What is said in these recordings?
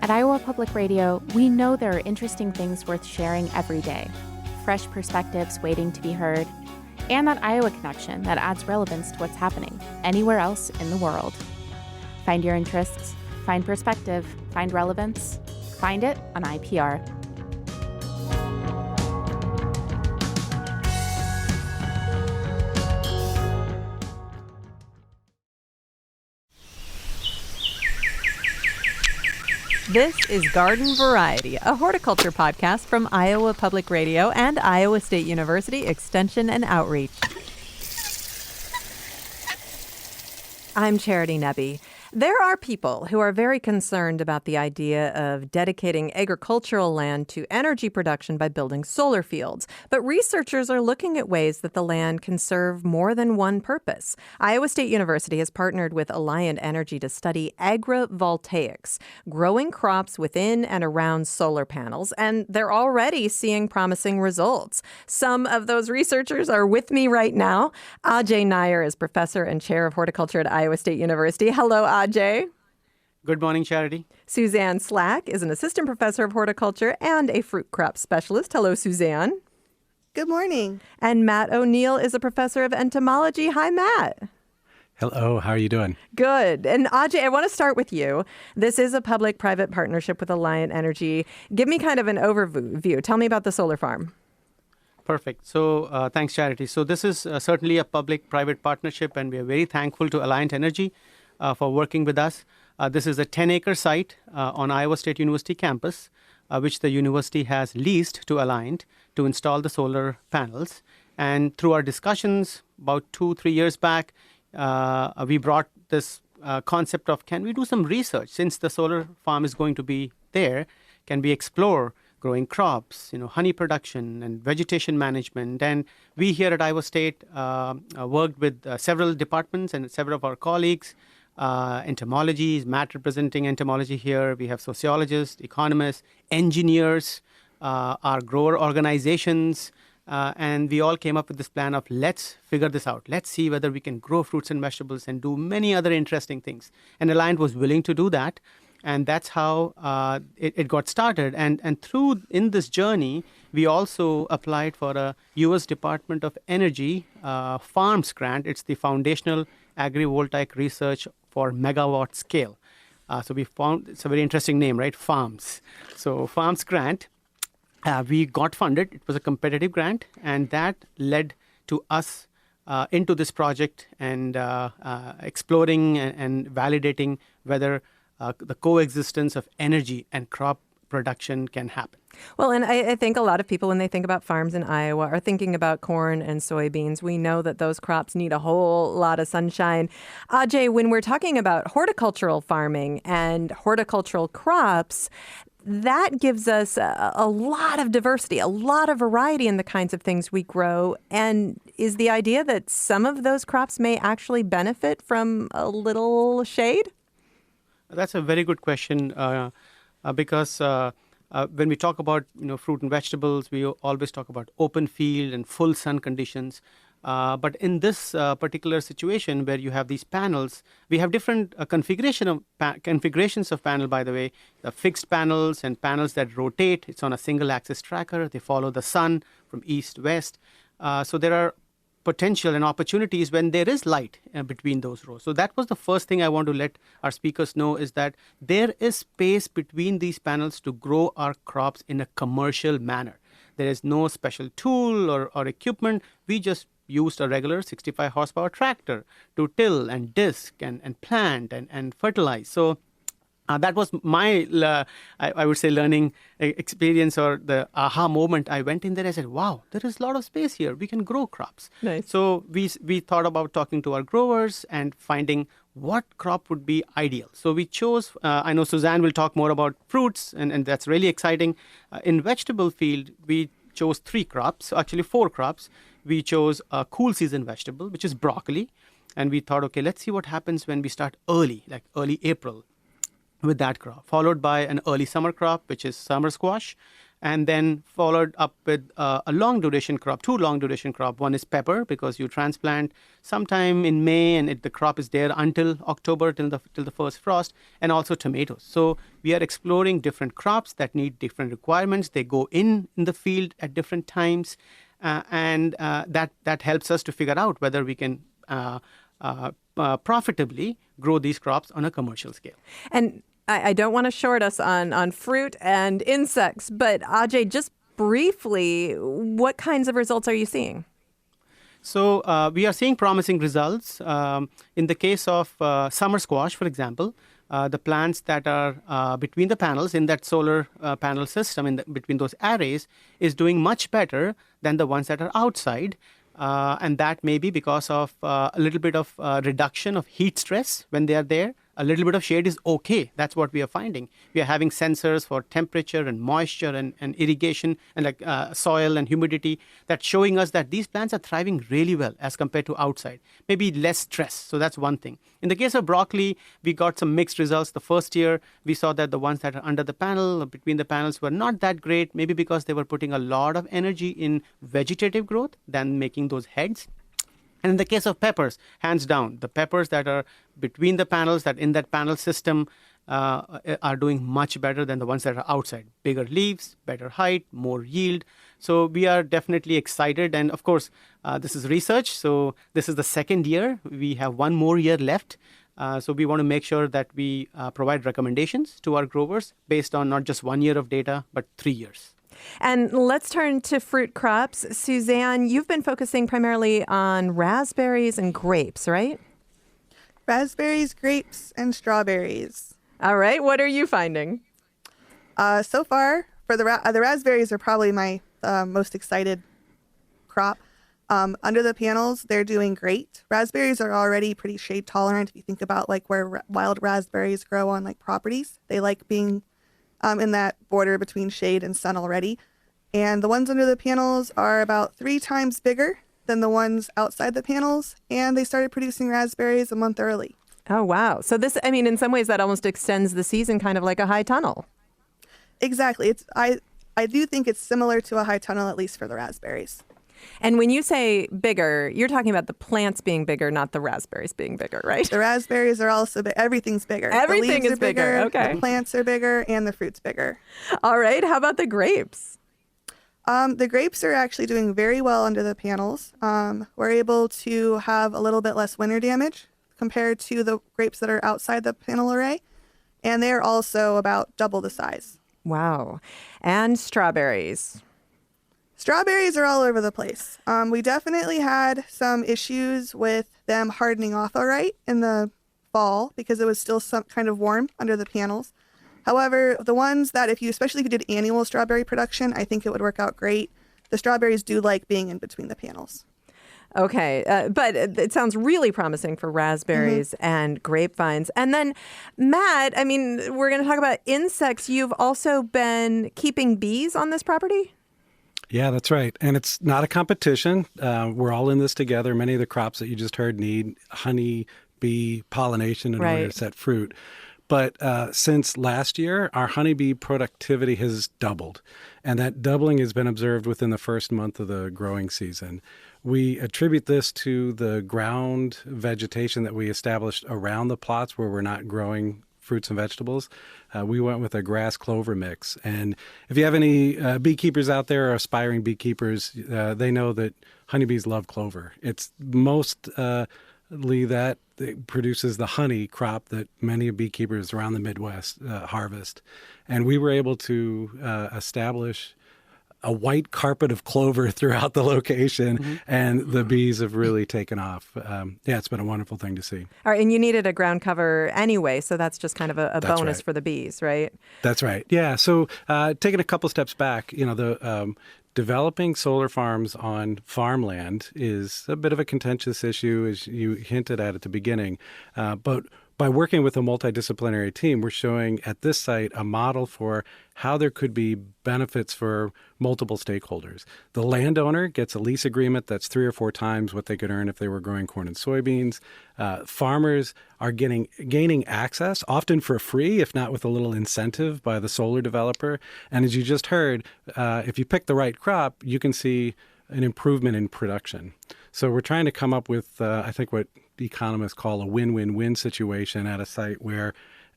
At Iowa Public Radio, we know there are interesting things worth sharing every day, fresh perspectives waiting to be heard, and that Iowa connection that adds relevance to what's happening anywhere else in the world. Find your interests, find perspective, find relevance. Find it on IPR. This is Garden Variety, a horticulture podcast from Iowa Public Radio and Iowa State University Extension and Outreach. I'm Charity Nebbe. There are people who are very concerned about the idea of dedicating agricultural land to energy production by building solar fields. But researchers are looking at ways that the land can serve more than one purpose. Iowa State University has partnered with Alliant Energy to study agrivoltaics, growing crops within and around solar panels, and they're already seeing promising results. Some of those researchers are with me right now. Ajay Nair is professor and chair of horticulture at Iowa State University. Hello, Ajay. Good morning, Charity. Suzanne Slack is an assistant professor of horticulture and a fruit crop specialist. Hello, Suzanne. Good morning. And Matt O'Neill is a professor of entomology. Hi, Matt. Hello, how are you doing? Good. And Ajay, I want to start with you. This is a public-private partnership with Alliant Energy. Give me kind of an overview. Tell me about the solar farm. Perfect. So thanks, Charity. So this is certainly a public-private partnership, and we are very thankful to Alliant Energy for working with us. This is a 10-acre site on Iowa State University campus, which the university has leased to Alliant to install the solar panels. And through our discussions about 2-3 years back, we brought this concept of, can we do some research? Since the solar farm is going to be there, can we explore growing crops, honey production and vegetation management? And we here at Iowa State worked with several departments and several of our colleagues, entomology, Matt representing entomology here. We have sociologists, economists, engineers, our grower organizations, and we all came up with this plan of let's figure this out. Let's see whether we can grow fruits and vegetables and do many other interesting things. And Alliant was willing to do that. And that's how it got started. And in this journey, we also applied for a U.S. Department of Energy FARMS grant. It's the Foundational Agrivoltaic Research for Megawatt Scale. So we found, it's a very interesting name, right? FARMS. So FARMS grant, we got funded. It was a competitive grant, and that led to us into this project and exploring and validating whether the coexistence of energy and crop production can happen. Well, and I think a lot of people, when they think about farms in Iowa, are thinking about corn and soybeans. We know that those crops need a whole lot of sunshine. Ajay, when we're talking about horticultural farming and horticultural crops, that gives us a lot of diversity, a lot of variety in the kinds of things we grow. And is the idea that some of those crops may actually benefit from a little shade? That's a very good question because when we talk about fruit and vegetables, we always talk about open field and full sun conditions. But in this particular situation where you have these panels, we have different configurations of panel, by the way, the fixed panels and panels that rotate. It's on a single axis tracker. They follow the sun from east to west. So there are potential and opportunities when there is light between those rows. So that was the first thing I want to let our speakers know, is that there is space between these panels to grow our crops in a commercial manner. There is no special tool or equipment. We just used a regular 65 horsepower tractor to till and disc and plant and fertilize. So that was my, I would say, learning experience, or the aha moment. I went in there, I said, wow, there is a lot of space here. We can grow crops. Nice. So we thought about talking to our growers and finding what crop would be ideal. So we chose, I know Suzanne will talk more about fruits, and that's really exciting. In vegetable field, we chose 3 crops, actually 4 crops. We chose a cool season vegetable, which is broccoli. And we thought, okay, let's see what happens when we start early, like early April, with that crop, followed by an early summer crop, which is summer squash. and then followed up with a long duration crop, two long duration crop. One is pepper, because you transplant sometime in May, and the crop is there until October, till the first frost, and also tomatoes. So we are exploring different crops that need different requirements. They go in the field at different times, and that helps us to figure out whether we can profitably grow these crops on a commercial scale. And I don't want to short us on fruit and insects, but Ajay, just briefly, what kinds of results are you seeing? So we are seeing promising results. In the case of summer squash, for example, the plants that are between the panels in that solar panel system, between those arrays, is doing much better than the ones that are outside. And that may be because of a little bit of reduction of heat stress when they are there. A little bit of shade is okay. That's what we are finding. We are having sensors for temperature and moisture and irrigation and soil and humidity that's showing us that these plants are thriving really well as compared to outside. Maybe less stress. So that's one thing. In the case of broccoli, we got some mixed results. The first year, we saw that the ones that are under the panel, or between the panels, were not that great, maybe because they were putting a lot of energy in vegetative growth than making those heads. And in the case of peppers, hands down, the peppers that are between the panels, that in that panel system, are doing much better than the ones that are outside. Bigger leaves, better height, more yield. So we are definitely excited. And of course, this is research. So this is the second year. We have one more year left. So we want to make sure that we provide recommendations to our growers based on not just 1 year of data, but 3 years. And let's turn to fruit crops. Suzanne, you've been focusing primarily on raspberries and grapes, right? Raspberries, grapes, and strawberries. All right. What are you finding? So far, for the raspberries are probably my most excited crop. Under the panels, they're doing great. Raspberries are already pretty shade tolerant. If you think about like where wild raspberries grow on like properties, they like being in that border between shade and sun already. And the ones under the panels are about 3 times bigger than the ones outside the panels. And they started producing raspberries a month early. Oh, wow. So this, I mean, in some ways that almost extends the season kind of like a high tunnel. Exactly. I do think it's similar to a high tunnel, at least for the raspberries. And when you say bigger, you're talking about the plants being bigger, not the raspberries being bigger, right? The raspberries are also big. Everything's bigger. Everything the leaves is are bigger. Okay. The plants are bigger and the fruit's bigger. All right. How about the grapes? The grapes are actually doing very well under the panels. We're able to have a little bit less winter damage compared to the grapes that are outside the panel array. And they're also about double the size. Wow. And strawberries. Strawberries are all over the place. We definitely had some issues with them hardening off all right in the fall because it was still some kind of warm under the panels. However, the ones that especially if you did annual strawberry production, I think it would work out great. The strawberries do like being in between the panels. Okay, but it sounds really promising for raspberries and grapevines. And then, Matt, I mean, we're going to talk about insects. You've also been keeping bees on this property? Yeah, that's right. And it's not a competition. We're all in this together. Many of the crops that you just heard need honey, bee pollination in order to set fruit. But since last year, our honeybee productivity has doubled. And that doubling has been observed within the first month of the growing season. We attribute this to the ground vegetation that we established around the plots where we're not growing fruits and vegetables. We went with a grass clover mix. And if you have any beekeepers out there or aspiring beekeepers, they know that honeybees love clover. It's mostly that it produces the honey crop that many beekeepers around the Midwest harvest. And we were able to establish a white carpet of clover throughout the location, and the bees have really taken off. Yeah, it's been a wonderful thing to see. All right, and you needed a ground cover anyway, so that's just kind of a bonus right. for the bees, right? That's right. Yeah, so taking a couple steps back, the developing solar farms on farmland is a bit of a contentious issue, as you hinted at the beginning. But by working with a multidisciplinary team, we're showing at this site a model for how there could be benefits for multiple stakeholders. The landowner gets a lease agreement that's 3 or 4 times what they could earn if they were growing corn and soybeans. Farmers are gaining access, often for free, if not with a little incentive by the solar developer. And as you just heard, if you pick the right crop, you can see an improvement in production. So we're trying to come up with, I think, what economists call a win-win-win situation at a site where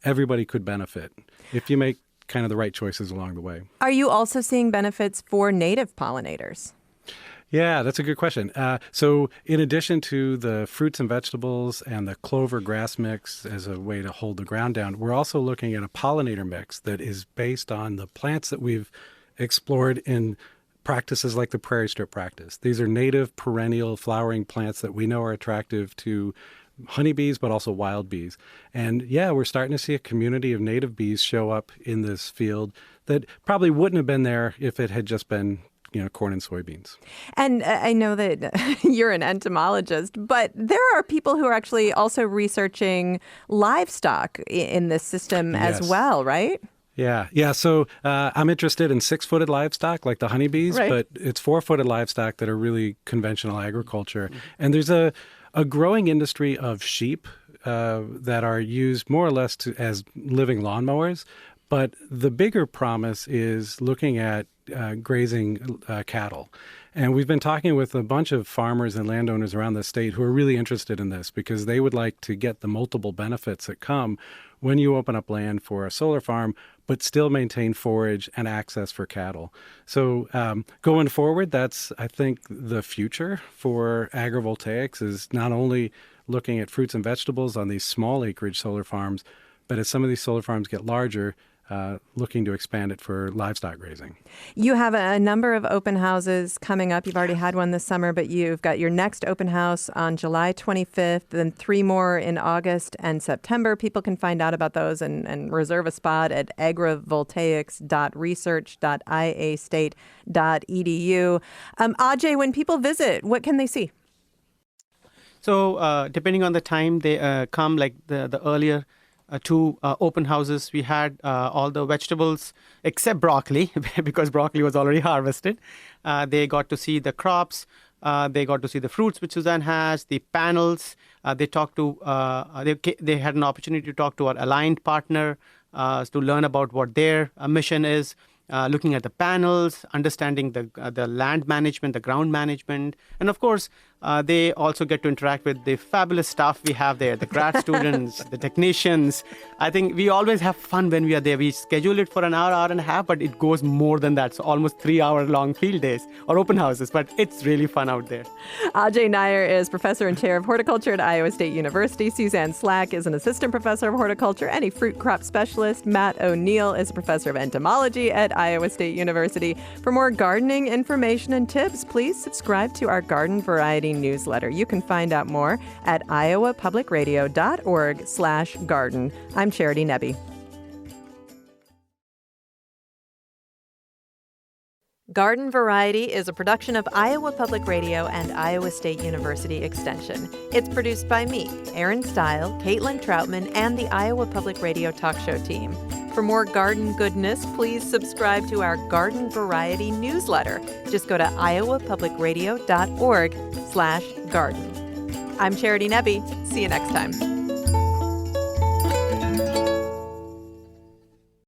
everybody could benefit if you make kind of the right choices along the way. Are you also seeing benefits for native pollinators? Yeah, that's a good question. So in addition to the fruits and vegetables and the clover grass mix as a way to hold the ground down, we're also looking at a pollinator mix that is based on the plants that we've explored in practices like the prairie strip practice. These are native perennial flowering plants that we know are attractive to honeybees, but also wild bees. And yeah, we're starting to see a community of native bees show up in this field that probably wouldn't have been there if it had just been corn and soybeans. And I know that you're an entomologist, but there are people who are actually also researching livestock in this system as well, right? Yeah. So I'm interested in 6-footed livestock like the honeybees, right. But it's 4-footed livestock that are really conventional agriculture. And there's a growing industry of sheep that are used more or less as living lawnmowers. But the bigger promise is looking at grazing cattle. And we've been talking with a bunch of farmers and landowners around the state who are really interested in this because they would like to get the multiple benefits that come when you open up land for a solar farm, but still maintain forage and access for cattle. So going forward, that's, I think, the future for agrivoltaics is not only looking at fruits and vegetables on these small acreage solar farms, but as some of these solar farms get larger, looking to expand it for livestock grazing. You have a number of open houses coming up. You've already had one this summer, but you've got your next open house on July 25th, then 3 more in August and September. People can find out about those and reserve a spot at agrivoltaics.research.iastate.edu. Ajay, when people visit, what can they see? So depending on the time they come, like the earlier 2 open houses, we had all the vegetables except broccoli because broccoli was already harvested. They got to see the crops. They got to see the fruits which Suzanne has, the panels. They talked to. They had an opportunity to talk to our aligned partner to learn about what their mission is. Looking at the panels, understanding the land management, the ground management, and of course, they also get to interact with the fabulous staff we have there, the grad students, the technicians. I think we always have fun when we are there. We schedule it for an hour and a half, but it goes more than that. So almost 3-hour-long field days or open houses, but it's really fun out there. Ajay Nair is professor and chair of horticulture at Iowa State University. Suzanne Slack is an assistant professor of horticulture and a fruit crop specialist. Matt O'Neill is a professor of entomology at Iowa State University. For more gardening information and tips, please subscribe to our Garden Variety newsletter. You can find out more at iowapublicradio.org/garden. I'm Charity Nebbe. Garden Variety is a production of Iowa Public Radio and Iowa State University Extension. It's produced by me, Erin Stile, Caitlin Troutman, and the Iowa Public Radio talk show team. For more garden goodness, please subscribe to our Garden Variety newsletter. Just go to iowapublicradio.org/garden. I'm Charity Nebbe. See you next time.